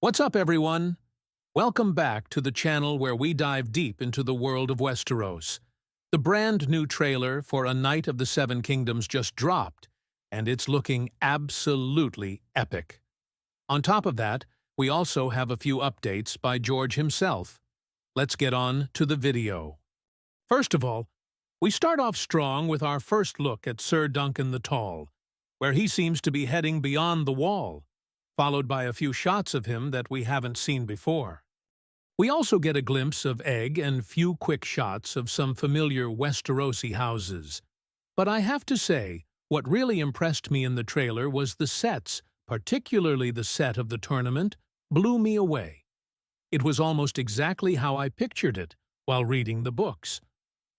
What's up, everyone? Welcome back to the channel where we dive deep into the world of Westeros. The brand new trailer for A Knight of the Seven Kingdoms just dropped, and it's looking absolutely epic. On top of that, we also have a few updates by George himself. Let's get on to the video. First of all, we start off strong with our first look at Sir Duncan the Tall, where he seems to be heading beyond the wall, followed by a few shots of him that we haven't seen before. We also get a glimpse of Egg and few quick shots of some familiar Westerosi houses. But I have to say, what really impressed me in the trailer was the sets, particularly the set of the tournament, blew me away. It was almost exactly how I pictured it while reading the books.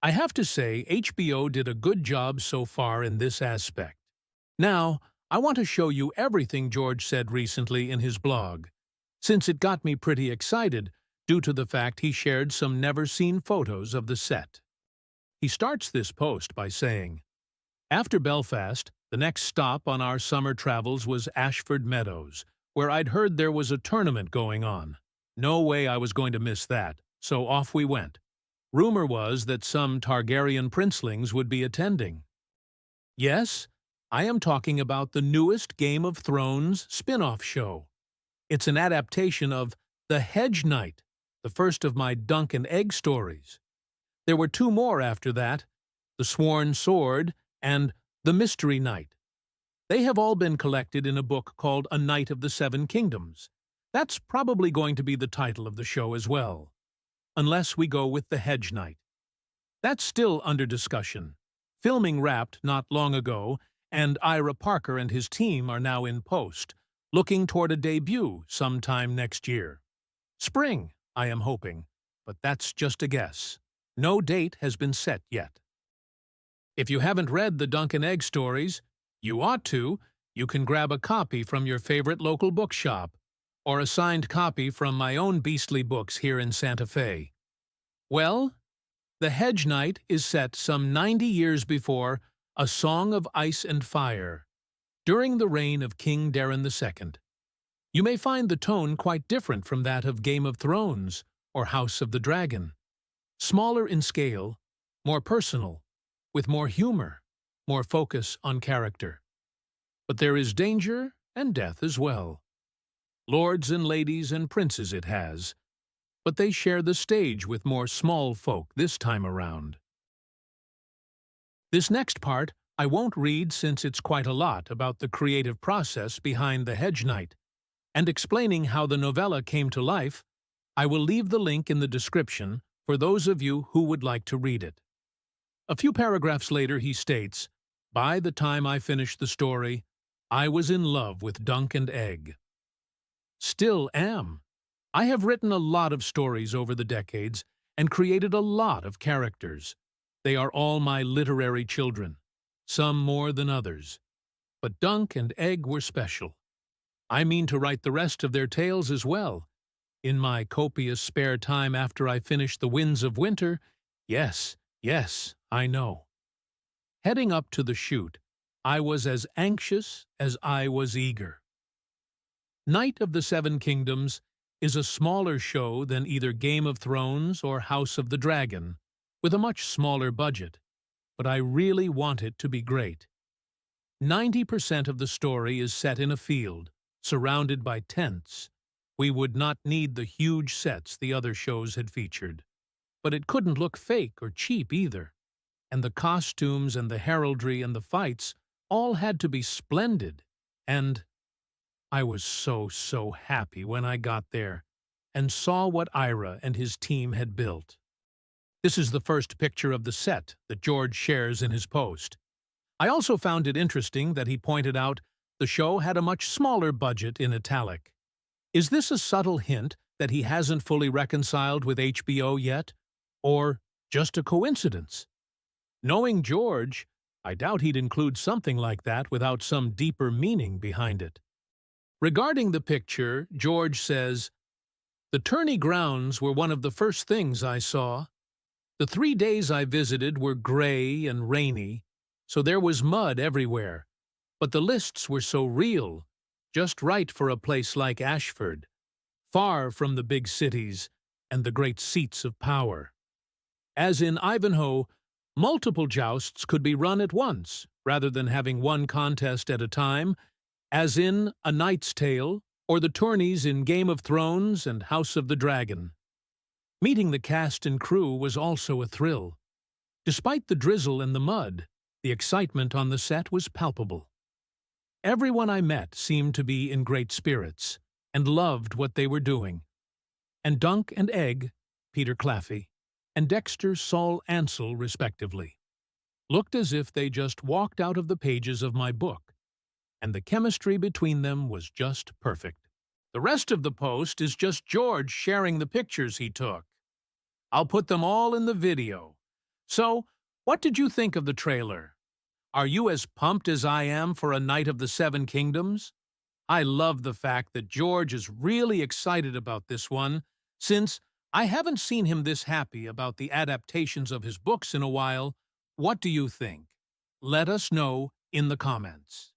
I have to say, HBO did a good job so far in this aspect. Now, I want to show you everything George said recently in his blog, since it got me pretty excited due to the fact he shared some never-seen photos of the set. He starts this post by saying, "After Belfast, the next stop on our summer travels was Ashford Meadows, where I'd heard there was a tournament going on. No way I was going to miss that, so off we went. Rumor was that some Targaryen princelings would be attending. Yes, I am talking about the newest Game of Thrones spin-off show. It's an adaptation of The Hedge Knight, the first of my Dunk and Egg stories. There were two more after that, The Sworn Sword and The Mystery Knight. They have all been collected in a book called A Knight of the Seven Kingdoms. That's probably going to be the title of the show as well, unless we go with The Hedge Knight. That's still under discussion. Filming wrapped not long ago, and Ira Parker and his team are now in post, looking toward a debut sometime next year. Spring, I am hoping, but that's just a guess. No date has been set yet. If you haven't read the Dunk and Egg stories, you ought to. You can grab a copy from your favorite local bookshop, or a signed copy from my own beastly books here in Santa Fe. Well, The Hedge Knight is set some 90 years before A Song of Ice and Fire, during the reign of King Daeron II. You may find the tone quite different from that of Game of Thrones or House of the Dragon. Smaller in scale, more personal, with more humor, more focus on character. But there is danger and death as well. Lords and ladies and princes it has, but they share the stage with more small folk this time around. This next part I won't read since it's quite a lot about the creative process behind The Hedge Knight, and explaining how the novella came to life. I will leave the link in the description for those of you who would like to read it. A few paragraphs later he states, "By the time I finished the story, I was in love with Dunk and Egg. Still am. I have written a lot of stories over the decades and created a lot of characters. They are all my literary children, some more than others. But Dunk and Egg were special. I mean to write the rest of their tales as well. In my copious spare time after I finish The Winds of Winter, yes, I know." Heading up to the shoot, I was as anxious as I was eager. Knight of the Seven Kingdoms is a smaller show than either Game of Thrones or House of the Dragon, with a much smaller budget, but I really want it to be great. 90% of the story is set in a field, surrounded by tents. We would not need the huge sets the other shows had featured. But it couldn't look fake or cheap either, and the costumes and the heraldry and the fights all had to be splendid, and I was so happy when I got there and saw what Ira and his team had built. This is the first picture of the set that George shares in his post. I also found it interesting that he pointed out the show had a much smaller budget in italic. Is this a subtle hint that he hasn't fully reconciled with HBO yet? Or just a coincidence? Knowing George, I doubt he'd include something like that without some deeper meaning behind it. Regarding the picture, George says, "The tourney grounds were one of the first things I saw. The 3 days I visited were gray and rainy, so there was mud everywhere, but the lists were so real, just right for a place like Ashford. far from the big cities and the great seats of power. As in Ivanhoe, multiple jousts could be run at once, rather than having one contest at a time, as in A Knight's Tale or the tourneys in Game of Thrones and House of the Dragon. Meeting the cast and crew was also a thrill. Despite the drizzle and the mud, the excitement on the set was palpable. Everyone I met seemed to be in great spirits and loved what they were doing. And Dunk and Egg, Peter Claffey, and Dexter Saul Ansel, respectively, looked as if they just walked out of the pages of my book, and the chemistry between them was just perfect. The rest of the post is just George sharing the pictures he took. I'll put them all in the video. So, what did you think of the trailer? Are you as pumped as I am for A Knight of the Seven Kingdoms? I love the fact that George is really excited about this one, since I haven't seen him this happy about the adaptations of his books in a while. What do you think? Let us know in the comments.